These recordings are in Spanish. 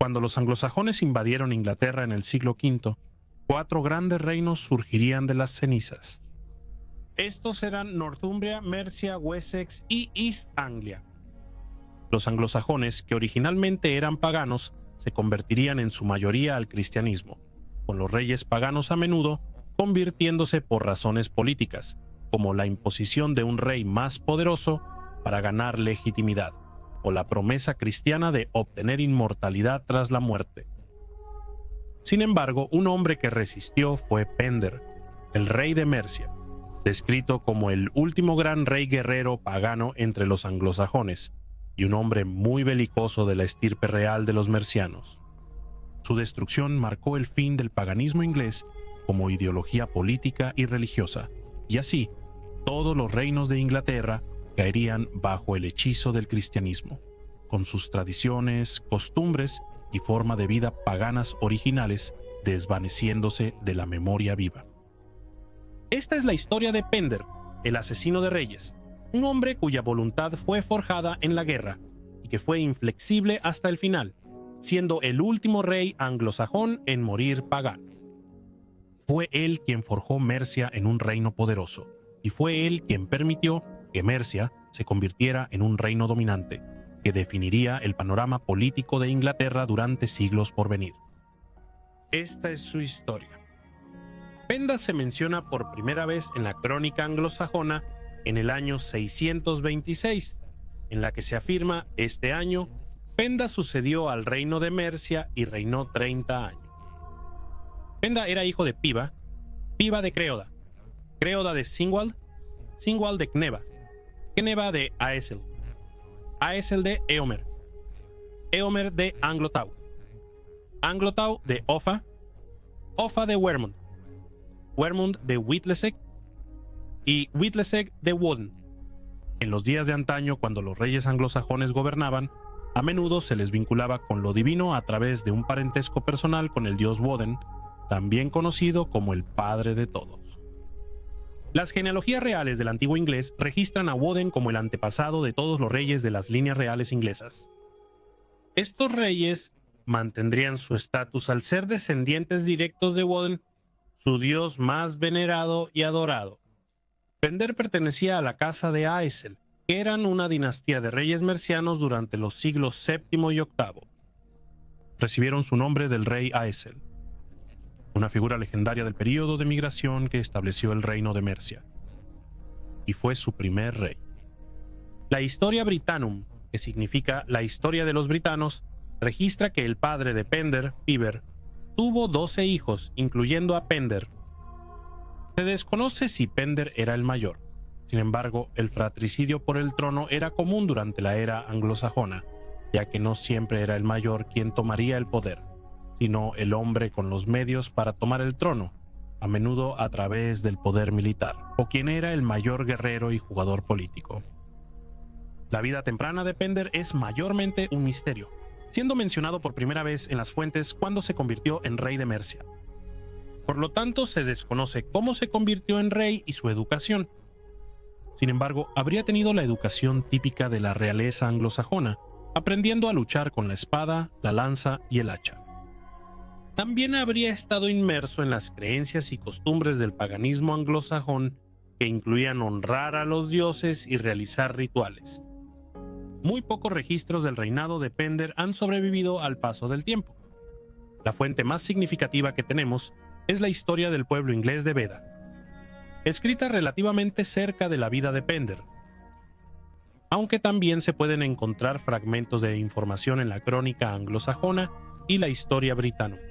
Cuando los anglosajones invadieron Inglaterra en el siglo V, 4 grandes reinos surgirían de las cenizas. Estos eran Northumbria, Mercia, Wessex y East Anglia. Los anglosajones, que originalmente eran paganos, se convertirían en su mayoría al cristianismo, con los reyes paganos a menudo convirtiéndose por razones políticas, como la imposición de un rey más poderoso para ganar legitimidad, o la promesa cristiana de obtener inmortalidad tras la muerte. Sin embargo, un hombre que resistió fue Pender, el rey de Mercia, descrito como el último gran rey guerrero pagano entre los anglosajones, y un hombre muy belicoso de la estirpe real de los mercianos. Su destrucción marcó el fin del paganismo inglés como ideología política y religiosa, y así todos los reinos de Inglaterra caerían bajo el hechizo del cristianismo, con sus tradiciones, costumbres y forma de vida paganas originales desvaneciéndose de la memoria viva. Esta es la historia de Pender, el asesino de reyes, un hombre cuya voluntad fue forjada en la guerra y que fue inflexible hasta el final, siendo el último rey anglosajón en morir pagano. Fue él quien forjó Mercia en un reino poderoso, y fue él quien permitió que Mercia se convirtiera en un reino dominante, que definiría el panorama político de Inglaterra durante siglos por venir. Esta es su historia. Penda se menciona por primera vez en la crónica anglosajona en el año 626, en la que se afirma: este año, Penda sucedió al reino de Mercia y reinó 30 años. Penda era hijo de Piba, Piba de Creoda, Creoda de Cynwald, Cynwald de Cneva, Cneva de Aesel, Aesel de Eomer, Eomer de Anglotau, Anglotau de Offa, Offa de Wermund, Wermund de Witlesec y Witlesec de Woden. En los días de antaño, cuando los reyes anglosajones gobernaban, a menudo se les vinculaba con lo divino a través de un parentesco personal con el dios Woden, también conocido como el padre de todos. Las genealogías reales del antiguo inglés registran a Woden como el antepasado de todos los reyes de las líneas reales inglesas. Estos reyes mantendrían su estatus al ser descendientes directos de Woden, su dios más venerado y adorado. Pender pertenecía a la casa de Aesel, que eran una dinastía de reyes mercianos durante los siglos VII y VIII. Recibieron su nombre del rey Aesel, una figura legendaria del período de migración que estableció el reino de Mercia, y fue su primer rey. La Historia Britanum, que significa la historia de los britanos, registra que el padre de Pender, Piber, tuvo 12 hijos, incluyendo a Pender. Se desconoce si Pender era el mayor. Sin embargo, el fratricidio por el trono era común durante la era anglosajona, ya que no siempre era el mayor quien tomaría el poder, sino el hombre con los medios para tomar el trono, a menudo a través del poder militar, o quien era el mayor guerrero y jugador político. La vida temprana de Pender es mayormente un misterio, siendo mencionado por primera vez en las fuentes cuando se convirtió en rey de Mercia. Por lo tanto, se desconoce cómo se convirtió en rey y su educación. Sin embargo, habría tenido la educación típica de la realeza anglosajona, aprendiendo a luchar con la espada, la lanza y el hacha. También habría estado inmerso en las creencias y costumbres del paganismo anglosajón, que incluían honrar a los dioses y realizar rituales. Muy pocos registros del reinado de Pender han sobrevivido al paso del tiempo. La fuente más significativa que tenemos es la historia del pueblo inglés de Beda, escrita relativamente cerca de la vida de Pender, aunque también se pueden encontrar fragmentos de información en la crónica anglosajona y la historia británica.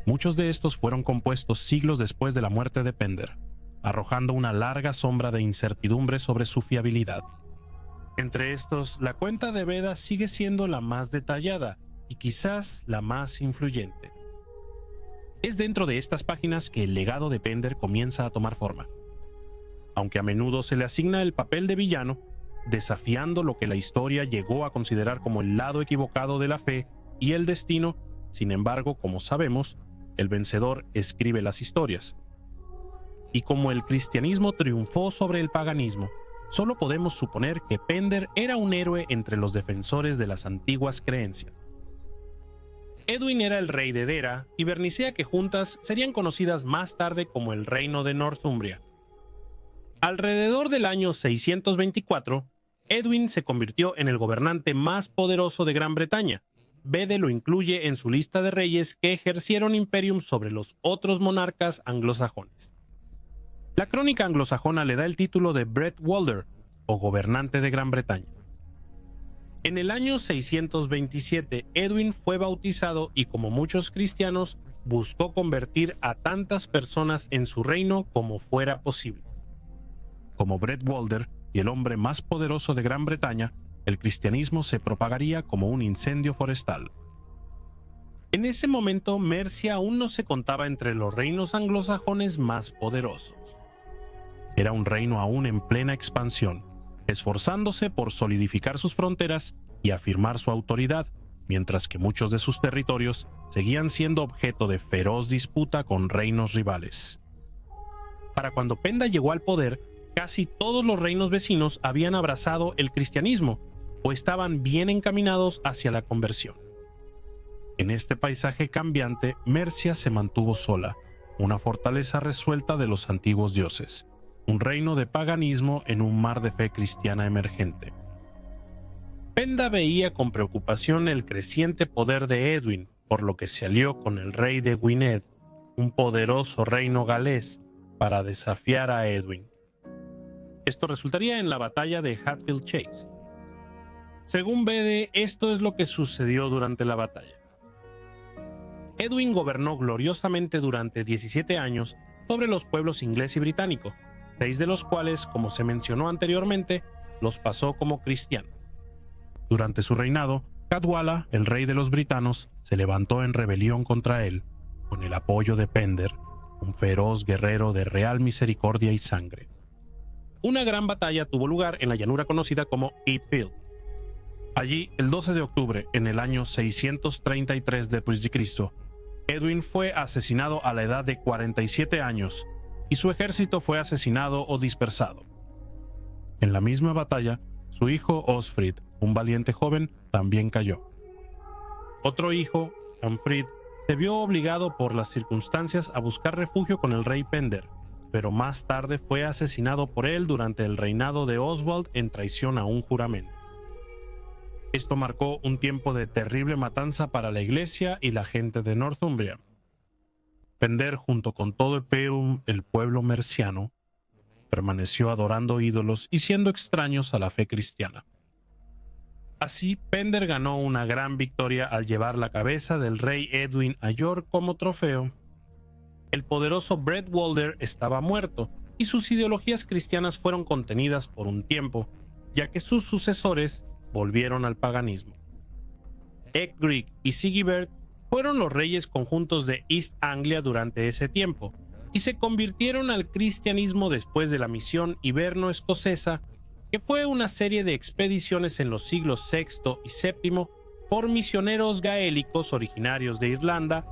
Muchos de estos fueron compuestos siglos después de la muerte de Pender, arrojando una larga sombra de incertidumbre sobre su fiabilidad. Entre estos, la cuenta de Beda sigue siendo la más detallada y quizás la más influyente. Es dentro de estas páginas que el legado de Pender comienza a tomar forma. Aunque a menudo se le asigna el papel de villano, desafiando lo que la historia llegó a considerar como el lado equivocado de la fe y el destino, sin embargo, como sabemos, el vencedor escribe las historias. Y como el cristianismo triunfó sobre el paganismo, solo podemos suponer que Pender era un héroe entre los defensores de las antiguas creencias. Edwin era el rey de Dera y Bernicea, que juntas serían conocidas más tarde como el Reino de Northumbria. Alrededor del año 624, Edwin se convirtió en el gobernante más poderoso de Gran Bretaña. Bede lo incluye en su lista de reyes que ejercieron imperium sobre los otros monarcas anglosajones. La crónica anglosajona le da el título de Brett Walder, o gobernante de Gran Bretaña. En el año 627, Edwin fue bautizado y, como muchos cristianos, buscó convertir a tantas personas en su reino como fuera posible. Como Brett Walder y el hombre más poderoso de Gran Bretaña, el cristianismo se propagaría como un incendio forestal. En ese momento, Mercia aún no se contaba entre los reinos anglosajones más poderosos. Era un reino aún en plena expansión, esforzándose por solidificar sus fronteras y afirmar su autoridad, mientras que muchos de sus territorios seguían siendo objeto de feroz disputa con reinos rivales. Para cuando Penda llegó al poder, casi todos los reinos vecinos habían abrazado el cristianismo o estaban bien encaminados hacia la conversión. En este paisaje cambiante, Mercia se mantuvo sola, una fortaleza resuelta de los antiguos dioses, un reino de paganismo en un mar de fe cristiana emergente. Penda veía con preocupación el creciente poder de Edwin, por lo que se alió con el rey de Gwynedd, un poderoso reino galés, para desafiar a Edwin. Esto resultaría en la batalla de Hatfield Chase. Según Bede, esto es lo que sucedió durante la batalla. Edwin gobernó gloriosamente durante 17 años sobre los pueblos inglés y británico, 6 de los cuales, como se mencionó anteriormente, los pasó como cristianos. Durante su reinado, Cadwalla, el rey de los britanos, se levantó en rebelión contra él, con el apoyo de Pender, un feroz guerrero de real misericordia y sangre. Una gran batalla tuvo lugar en la llanura conocida como Heathfield. Allí, el 12 de octubre, en el año 633 d.C., Edwin fue asesinado a la edad de 47 años, y su ejército fue asesinado o dispersado. En la misma batalla, su hijo Osfrid, un valiente joven, también cayó. Otro hijo, Humfrid, se vio obligado por las circunstancias a buscar refugio con el rey Pender, pero más tarde fue asesinado por él durante el reinado de Oswald en traición a un juramento. Esto marcó un tiempo de terrible matanza para la iglesia y la gente de Northumbria. Pender, junto con todo el pueblo merciano, permaneció adorando ídolos y siendo extraños a la fe cristiana. Así, Pender ganó una gran victoria al llevar la cabeza del rey Edwin a York como trofeo. El poderoso Brett Walder estaba muerto y sus ideologías cristianas fueron contenidas por un tiempo, ya que sus sucesores volvieron al paganismo. Ecgric y Sigebert fueron los reyes conjuntos de East Anglia durante ese tiempo, y se convirtieron al cristianismo después de la misión hiberno-escocesa, que fue una serie de expediciones en los siglos VI y VII por misioneros gaélicos originarios de Irlanda,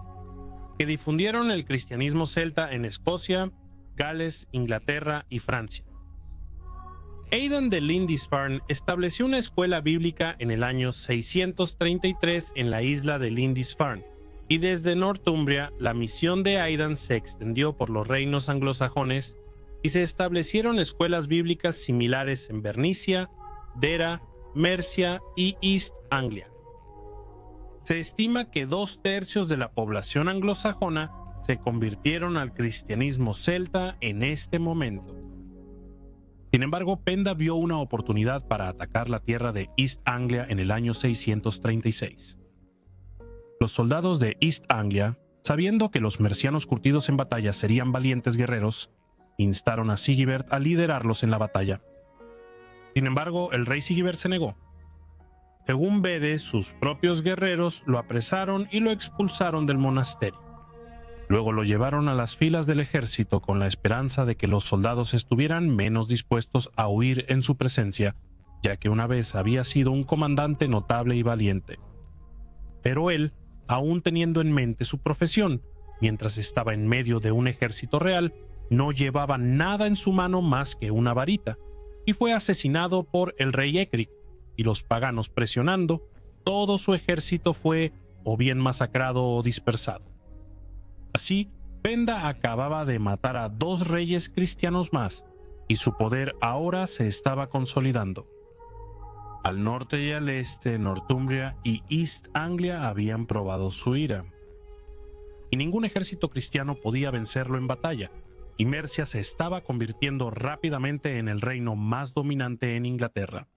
que difundieron el cristianismo celta en Escocia, Gales, Inglaterra y Francia. Aidan de Lindisfarne estableció una escuela bíblica en el año 633 en la isla de Lindisfarne, y desde Northumbria la misión de Aidan se extendió por los reinos anglosajones y se establecieron escuelas bíblicas similares en Bernicia, Dera, Mercia y East Anglia. Se estima que 2/3 de la población anglosajona se convirtieron al cristianismo celta en este momento. Sin embargo, Penda vio una oportunidad para atacar la tierra de East Anglia en el año 636. Los soldados de East Anglia, sabiendo que los mercianos curtidos en batalla serían valientes guerreros, instaron a Sigebert a liderarlos en la batalla. Sin embargo, el rey Sigebert se negó. Según Bede, sus propios guerreros lo apresaron y lo expulsaron del monasterio. Luego lo llevaron a las filas del ejército con la esperanza de que los soldados estuvieran menos dispuestos a huir en su presencia, ya que una vez había sido un comandante notable y valiente. Pero él, aún teniendo en mente su profesión, mientras estaba en medio de un ejército real, no llevaba nada en su mano más que una varita, y fue asesinado por el rey Ecgric, y los paganos presionando, todo su ejército fue o bien masacrado o dispersado. Así, Penda acababa de matar a 2 reyes cristianos más, y su poder ahora se estaba consolidando. Al norte y al este, Northumbria y East Anglia habían probado su ira, y ningún ejército cristiano podía vencerlo en batalla, y Mercia se estaba convirtiendo rápidamente en el reino más dominante en Inglaterra.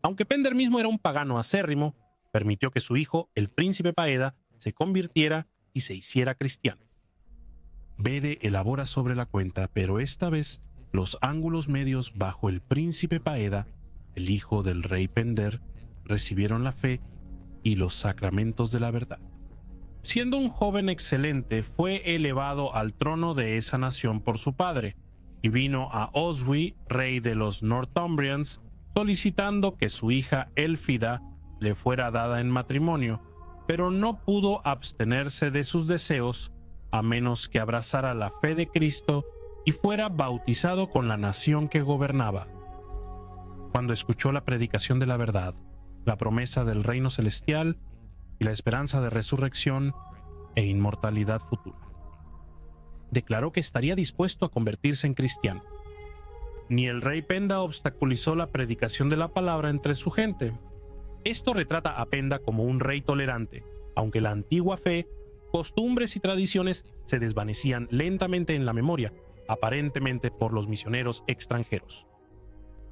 Aunque Pender mismo era un pagano acérrimo, permitió que su hijo, el príncipe Paeda, se convirtiera y se hiciera cristiano. Bede elabora sobre la cuenta, pero esta vez los ángulos medios bajo el príncipe Paeda, el hijo del rey Pender, recibieron la fe y los sacramentos de la verdad. Siendo un joven excelente, fue elevado al trono de esa nación por su padre, y vino a Oswy, rey de los Northumbrians, solicitando que su hija Elfida le fuera dada en matrimonio, pero no pudo abstenerse de sus deseos, a menos que abrazara la fe de Cristo y fuera bautizado con la nación que gobernaba. Cuando escuchó la predicación de la verdad, la promesa del reino celestial y la esperanza de resurrección e inmortalidad futura, declaró que estaría dispuesto a convertirse en cristiano. Ni el rey Penda obstaculizó la predicación de la palabra entre su gente. Esto retrata a Penda como un rey tolerante, aunque la antigua fe, costumbres y tradiciones se desvanecían lentamente en la memoria, aparentemente por los misioneros extranjeros.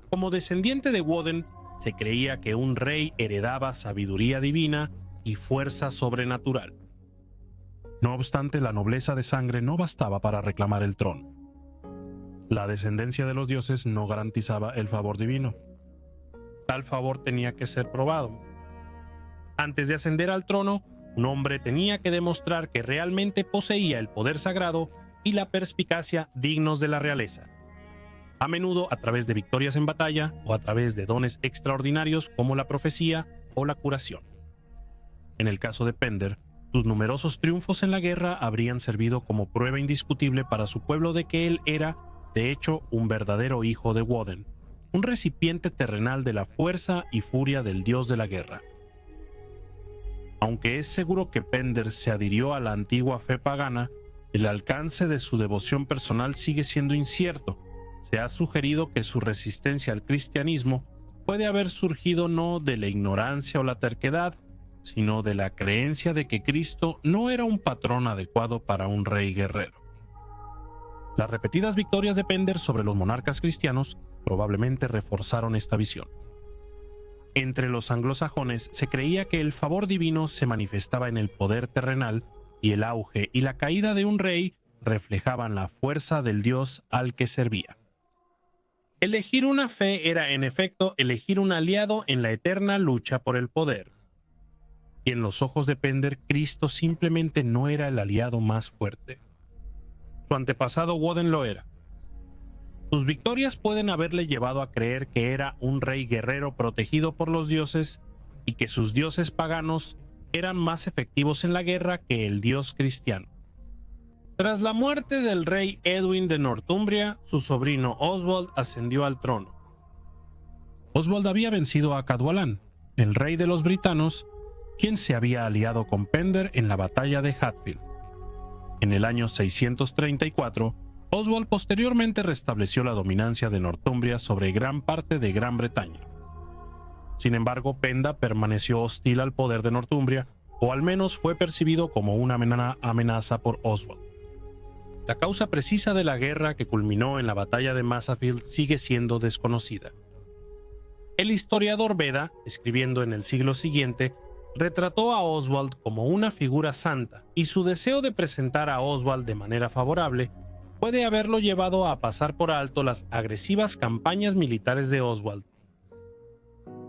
Como descendiente de Woden, se creía que un rey heredaba sabiduría divina y fuerza sobrenatural. No obstante, la nobleza de sangre no bastaba para reclamar el trono. La descendencia de los dioses no garantizaba el favor divino. Tal favor tenía que ser probado. Antes de ascender al trono, un hombre tenía que demostrar que realmente poseía el poder sagrado y la perspicacia dignos de la realeza, a menudo a través de victorias en batalla o a través de dones extraordinarios como la profecía o la curación. En el caso de Pender, sus numerosos triunfos en la guerra habrían servido como prueba indiscutible para su pueblo de que él era, de hecho, un verdadero hijo de Woden, un recipiente terrenal de la fuerza y furia del dios de la guerra. Aunque es seguro que Pender se adhirió a la antigua fe pagana, el alcance de su devoción personal sigue siendo incierto. Se ha sugerido que su resistencia al cristianismo puede haber surgido no de la ignorancia o la terquedad, sino de la creencia de que Cristo no era un patrón adecuado para un rey guerrero. Las repetidas victorias de Pender sobre los monarcas cristianos probablemente reforzaron esta visión. Entre los anglosajones se creía que el favor divino se manifestaba en el poder terrenal, y el auge y la caída de un rey reflejaban la fuerza del dios al que servía. Elegir una fe era, en efecto, elegir un aliado en la eterna lucha por el poder. Y en los ojos de Pender, Cristo simplemente no era el aliado más fuerte. Su antepasado Woden lo era. Sus victorias pueden haberle llevado a creer que era un rey guerrero protegido por los dioses y que sus dioses paganos eran más efectivos en la guerra que el dios cristiano. Tras la muerte del rey Edwin de Northumbria, su sobrino Oswald ascendió al trono. Oswald había vencido a Cadwallán, el rey de los britanos, quien se había aliado con Pender en la batalla de Hatfield. En el año 634, Oswald posteriormente restableció la dominancia de Northumbria sobre gran parte de Gran Bretaña. Sin embargo, Penda permaneció hostil al poder de Northumbria, o al menos fue percibido como una amenaza por Oswald. La causa precisa de la guerra que culminó en la batalla de Masafield sigue siendo desconocida. El historiador Beda, escribiendo en el siglo siguiente, retrató a Oswald como una figura santa, y su deseo de presentar a Oswald de manera favorable puede haberlo llevado a pasar por alto las agresivas campañas militares de Oswald.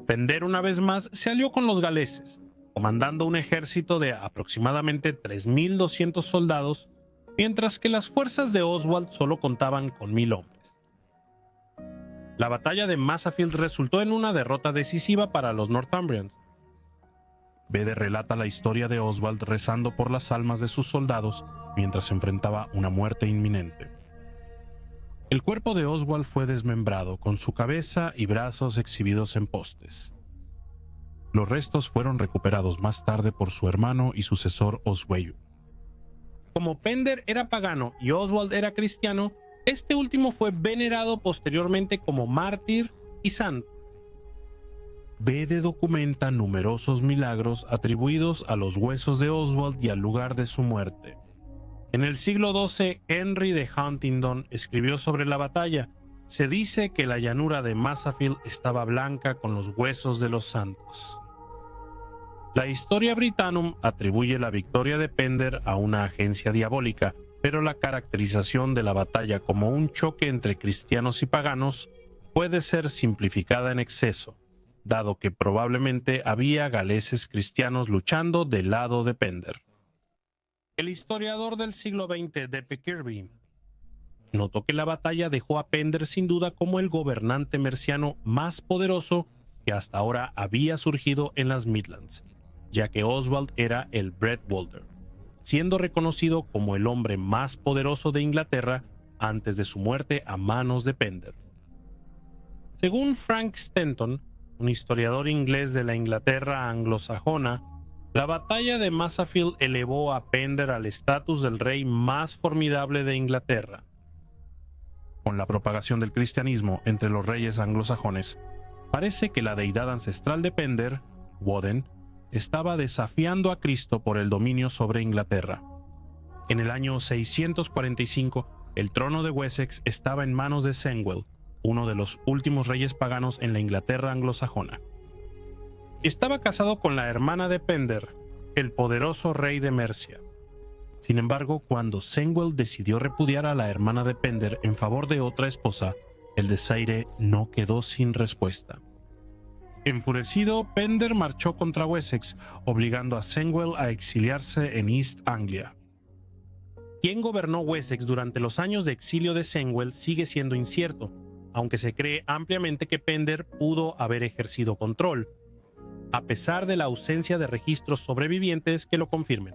Pender una vez más se alió con los galeses, comandando un ejército de aproximadamente 3.200 soldados, mientras que las fuerzas de Oswald solo contaban con 1.000 hombres. La batalla de Masafield resultó en una derrota decisiva para los Northumbrians. Bede relata la historia de Oswald rezando por las almas de sus soldados mientras se enfrentaba una muerte inminente. El cuerpo de Oswald fue desmembrado, con su cabeza y brazos exhibidos en postes. Los restos fueron recuperados más tarde por su hermano y sucesor Oswiu. Como Pender era pagano y Oswald era cristiano, este último fue venerado posteriormente como mártir y santo. Bede documenta numerosos milagros atribuidos a los huesos de Oswald y al lugar de su muerte. En el siglo XII, Henry de Huntingdon escribió sobre la batalla. Se dice que la llanura de Masafield estaba blanca con los huesos de los santos. La Historia Britanum atribuye la victoria de Pender a una agencia diabólica, pero la caracterización de la batalla como un choque entre cristianos y paganos puede ser simplificada en exceso, dado que probablemente había galeses cristianos luchando del lado de Pender. El historiador del siglo XX, D.P. Kirby, notó que la batalla dejó a Pender sin duda como el gobernante merciano más poderoso que hasta ahora había surgido en las Midlands, ya que Oswald era el Breadwalder, siendo reconocido como el hombre más poderoso de Inglaterra antes de su muerte a manos de Pender. Según Frank Stenton, un historiador inglés de la Inglaterra anglosajona, la batalla de Masafield elevó a Pender al estatus del rey más formidable de Inglaterra. Con la propagación del cristianismo entre los reyes anglosajones, parece que la deidad ancestral de Pender, Woden, estaba desafiando a Cristo por el dominio sobre Inglaterra. En el año 645, el trono de Wessex estaba en manos de Cynwald, uno de los últimos reyes paganos en la Inglaterra anglosajona. Estaba casado con la hermana de Pender, el poderoso rey de Mercia. Sin embargo, cuando Cynwald decidió repudiar a la hermana de Pender en favor de otra esposa, el desaire no quedó sin respuesta. Enfurecido, Pender marchó contra Wessex, obligando a Cynwald a exiliarse en East Anglia. Quién gobernó Wessex durante los años de exilio de Cynwald sigue siendo incierto, aunque se cree ampliamente que Pender pudo haber ejercido control, a pesar de la ausencia de registros sobrevivientes que lo confirmen.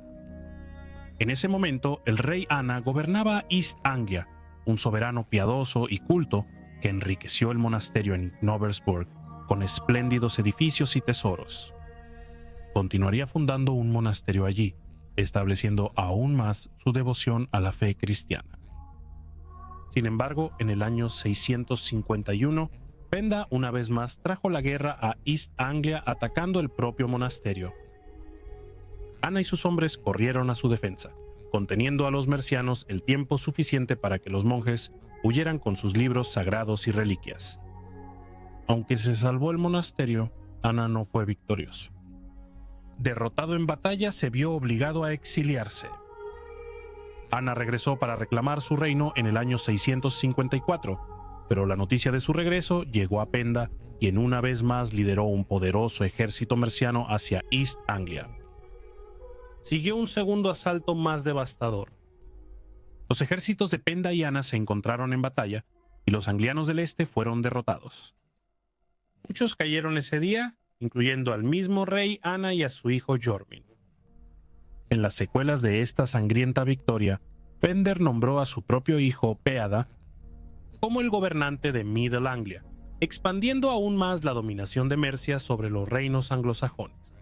En ese momento, el rey Anna gobernaba East Anglia, un soberano piadoso y culto que enriqueció el monasterio en Knobbersburg con espléndidos edificios y tesoros. Continuaría fundando un monasterio allí, estableciendo aún más su devoción a la fe cristiana. Sin embargo, en el año 651, Penda una vez más trajo la guerra a East Anglia atacando el propio monasterio. Ana y sus hombres corrieron a su defensa, conteniendo a los mercianos el tiempo suficiente para que los monjes huyeran con sus libros sagrados y reliquias. Aunque se salvó el monasterio, Ana no fue victorioso. Derrotado en batalla, se vio obligado a exiliarse. Ana regresó para reclamar su reino en el año 654, pero la noticia de su regreso llegó a Penda, quien una vez más lideró un poderoso ejército merciano hacia East Anglia. Siguió un segundo asalto más devastador. Los ejércitos de Penda y Ana se encontraron en batalla y los anglianos del este fueron derrotados. Muchos cayeron ese día, incluyendo al mismo rey Ana y a su hijo Jormin. En las secuelas de esta sangrienta victoria, Pender nombró a su propio hijo Peada como el gobernante de Middle Anglia, expandiendo aún más la dominación de Mercia sobre los reinos anglosajones.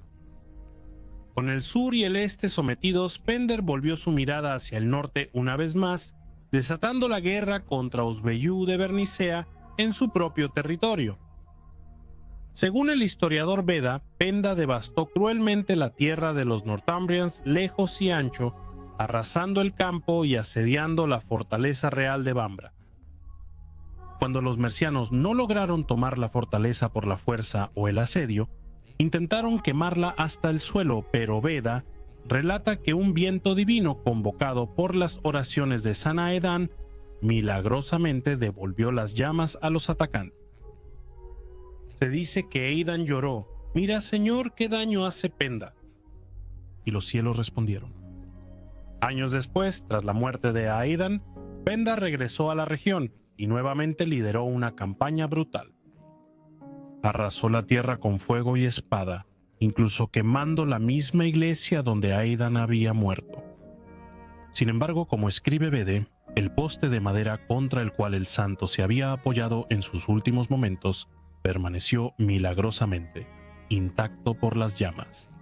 Con el sur y el este sometidos, Pender volvió su mirada hacia el norte una vez más, desatando la guerra contra Oswiu de Bernicea en su propio territorio. Según el historiador Beda, Penda devastó cruelmente la tierra de los Northumbrians lejos y ancho, arrasando el campo y asediando la fortaleza real de Bambra. Cuando los mercianos no lograron tomar la fortaleza por la fuerza o el asedio, intentaron quemarla hasta el suelo, pero Beda relata que un viento divino convocado por las oraciones de San Aedan milagrosamente devolvió las llamas a los atacantes. Se dice que Aidan lloró: «Mira, señor, qué daño hace Penda». Y los cielos respondieron. Años después, tras la muerte de Aidan, Penda regresó a la región y nuevamente lideró una campaña brutal. Arrasó la tierra con fuego y espada, incluso quemando la misma iglesia donde Aidan había muerto. Sin embargo, como escribe Bede, el poste de madera contra el cual el santo se había apoyado en sus últimos momentos permaneció milagrosamente, intacto por las llamas.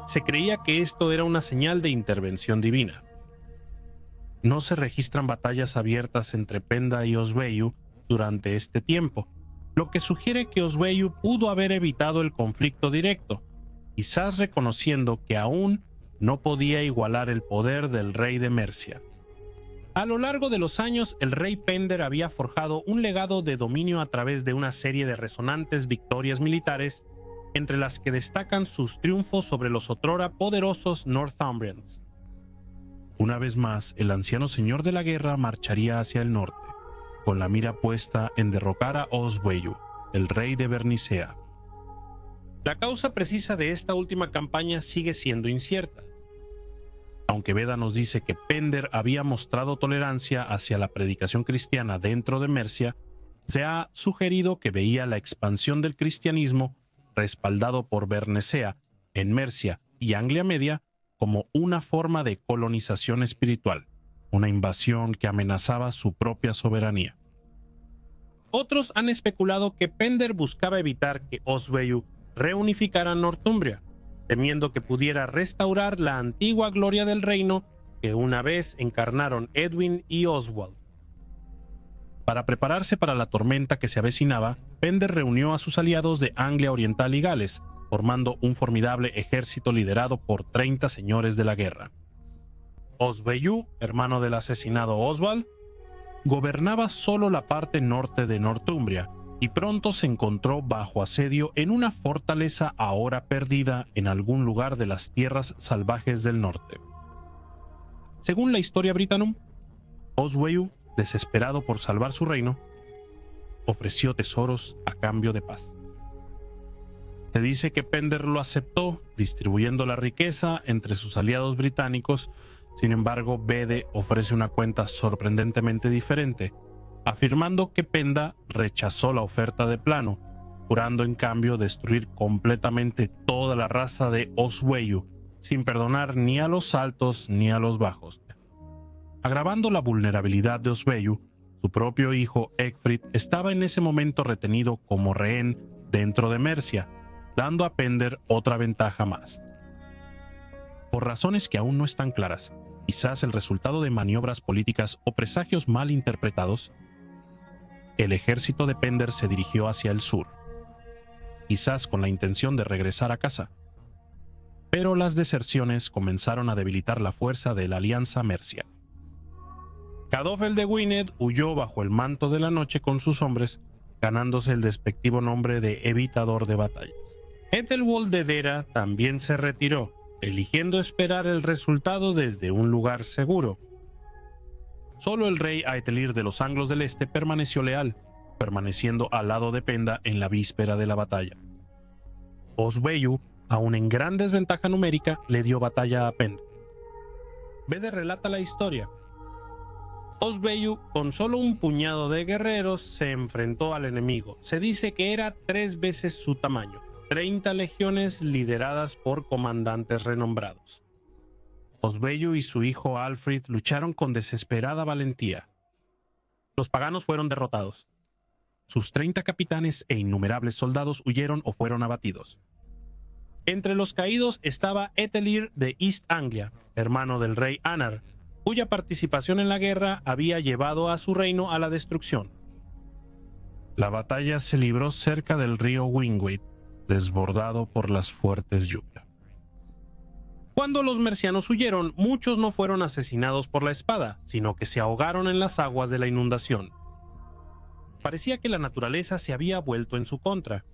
Se creía que esto era una señal de intervención divina. No se registran batallas abiertas entre Penda y Oswiu durante este tiempo, lo que sugiere que Oswiu pudo haber evitado el conflicto directo, quizás reconociendo que aún no podía igualar el poder del rey de Mercia. A lo largo de los años, el rey Pender había forjado un legado de dominio a través de una serie de resonantes victorias militares, entre las que destacan sus triunfos sobre los otrora poderosos Northumbrians. Una vez más, el anciano señor de la guerra marcharía hacia el norte, con la mira puesta en derrocar a Oswiu, el rey de Bernicea. La causa precisa de esta última campaña sigue siendo incierta. Aunque Beda nos dice que Pender había mostrado tolerancia hacia la predicación cristiana dentro de Mercia, se ha sugerido que veía la expansión del cristianismo, respaldado por Bernicea en Mercia y Anglia Media, como una forma de colonización espiritual, una invasión que amenazaba su propia soberanía. Otros han especulado que Pender buscaba evitar que Oswiu reunificara Northumbria, temiendo que pudiera restaurar la antigua gloria del reino que una vez encarnaron Edwin y Oswald. Para prepararse para la tormenta que se avecinaba, Pender reunió a sus aliados de Anglia Oriental y Gales, formando un formidable ejército liderado por 30 señores de la guerra. Oswiu, hermano del asesinado Oswald, gobernaba solo la parte norte de Northumbria, y pronto se encontró bajo asedio en una fortaleza ahora perdida en algún lugar de las tierras salvajes del norte. Según la Historia Britanum, Oswiu, desesperado por salvar su reino, ofreció tesoros a cambio de paz. Se dice que Pender lo aceptó, distribuyendo la riqueza entre sus aliados británicos. Sin embargo, Bede ofrece una cuenta sorprendentemente diferente, afirmando que Penda rechazó la oferta de plano, jurando en cambio destruir completamente toda la raza de Oswiu, sin perdonar ni a los altos ni a los bajos. Agravando la vulnerabilidad de Oswiu, su propio hijo Ecgfrith estaba en ese momento retenido como rehén dentro de Mercia, dando a Pender otra ventaja más. Por razones que aún no están claras, quizás el resultado de maniobras políticas o presagios mal interpretados, el ejército de Pender se dirigió hacia el sur, quizás con la intención de regresar a casa. Pero las deserciones comenzaron a debilitar la fuerza de la Alianza Mercia. Cadofel de Gwynedd huyó bajo el manto de la noche con sus hombres, ganándose el despectivo nombre de evitador de batallas. Ethelwald de Dera también se retiró, eligiendo esperar el resultado desde un lugar seguro. Solo el rey Aethelir de los Anglos del Este permaneció leal, permaneciendo al lado de Penda en la víspera de la batalla. Oswiu, aun en gran desventaja numérica, le dio batalla a Penda. Bede relata la historia. Oswiu, con solo un puñado de guerreros, se enfrentó al enemigo. Se dice que era 3 veces su tamaño, 30 legiones lideradas por comandantes renombrados. Oswiu y su hijo Alfred lucharon con desesperada valentía. Los paganos fueron derrotados. Sus 30 capitanes e innumerables soldados huyeron o fueron abatidos. Entre los caídos estaba Ethelir de East Anglia, hermano del rey Anar, cuya participación en la guerra había llevado a su reino a la destrucción. La batalla se libró cerca del río Wingwit, desbordado por las fuertes lluvias. Cuando los mercianos huyeron, muchos no fueron asesinados por la espada, sino que se ahogaron en las aguas de la inundación. Parecía que la naturaleza se había vuelto en su contra.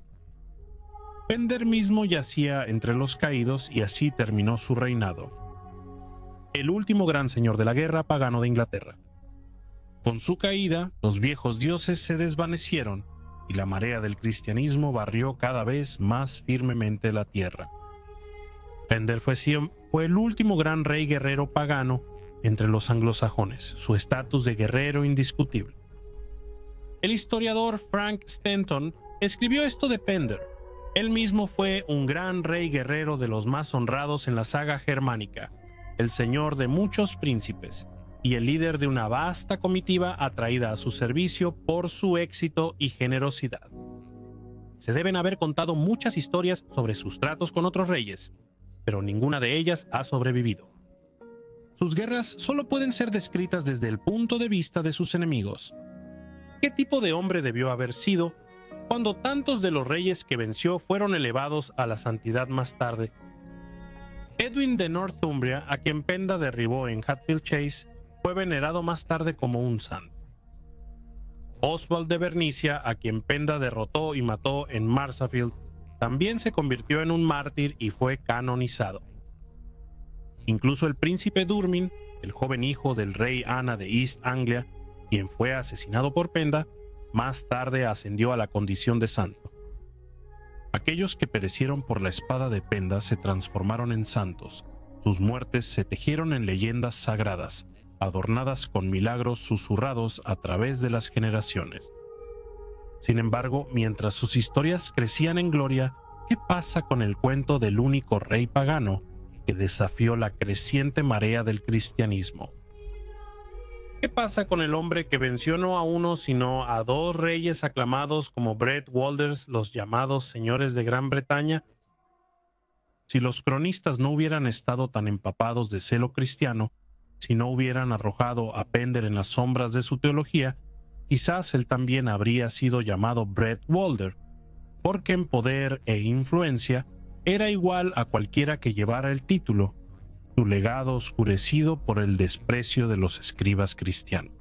Pender mismo yacía entre los caídos y así terminó su reinado. El último gran señor de la guerra pagano de Inglaterra. Con su caída, los viejos dioses se desvanecieron y la marea del cristianismo barrió cada vez más firmemente la tierra. Pender fue el último gran rey guerrero pagano entre los anglosajones, su estatus de guerrero indiscutible. El historiador Frank Stanton escribió esto de Pender. Él mismo fue un gran rey guerrero de los más honrados en la saga germánica, el señor de muchos príncipes y el líder de una vasta comitiva atraída a su servicio por su éxito y generosidad. se deben haber contado muchas historias sobre sus tratos con otros reyes, pero ninguna de ellas ha sobrevivido. Sus guerras solo pueden ser descritas desde el punto de vista de sus enemigos. ¿Qué tipo de hombre debió haber sido cuando tantos de los reyes que venció fueron elevados a la santidad más tarde? Edwin de Northumbria, a quien Penda derribó en Hatfield Chase, fue venerado más tarde como un santo. Oswald de Bernicia, a quien Penda derrotó y mató en Marsafield, también se convirtió en un mártir y fue canonizado. Incluso el príncipe Durmin, el joven hijo del rey Anna de East Anglia, quien fue asesinado por Penda, más tarde ascendió a la condición de santo. Aquellos que perecieron por la espada de Penda se transformaron en santos. Sus muertes se tejieron en leyendas sagradas, adornadas con milagros susurrados a través de las generaciones. Sin embargo, mientras sus historias crecían en gloria, ¿qué pasa con el cuento del único rey pagano que desafió la creciente marea del cristianismo? ¿Qué pasa con el hombre que venció no a uno, sino a dos reyes aclamados como Bret Walders, los llamados señores de Gran Bretaña? Si los cronistas no hubieran estado tan empapados de celo cristiano, si no hubieran arrojado a Pender en las sombras de su teología, quizás él también habría sido llamado Bret Walder, porque en poder e influencia era igual a cualquiera que llevara el título, su legado oscurecido por el desprecio de los escribas cristianos.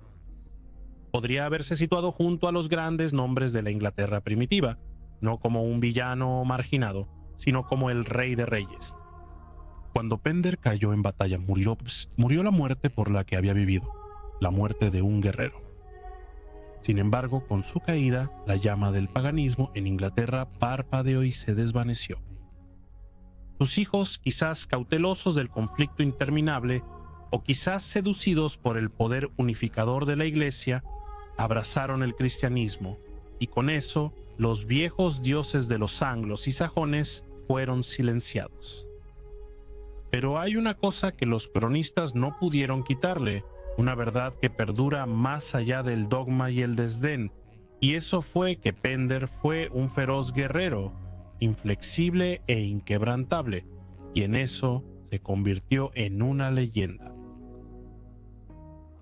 Podría haberse situado junto a los grandes nombres de la Inglaterra primitiva, no como un villano o marginado, sino como el rey de reyes. Cuando Pender cayó en batalla, murió la muerte por la que había vivido, la muerte de un guerrero. Sin embargo, con su caída, la llama del paganismo en Inglaterra parpadeó y se desvaneció. Sus hijos, quizás cautelosos del conflicto interminable, o quizás seducidos por el poder unificador de la Iglesia, abrazaron el cristianismo, y con eso los viejos dioses de los anglos y sajones fueron silenciados. Pero hay una cosa que los cronistas no pudieron quitarle, una verdad que perdura más allá del dogma y el desdén, y eso fue que Pender fue un feroz guerrero, inflexible e inquebrantable, y en eso se convirtió en una leyenda.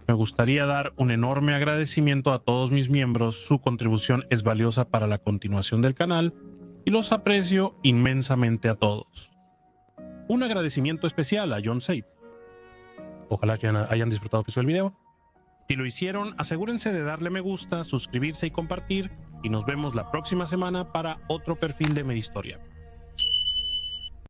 Me gustaría dar un enorme agradecimiento a todos mis miembros, su contribución es valiosa para la continuación del canal y los aprecio inmensamente a todos. Un agradecimiento especial a John Said. Ojalá que hayan disfrutado el video. Si lo hicieron, asegúrense de darle me gusta, suscribirse y compartir, y nos vemos la próxima semana para otro perfil de Medihistoria.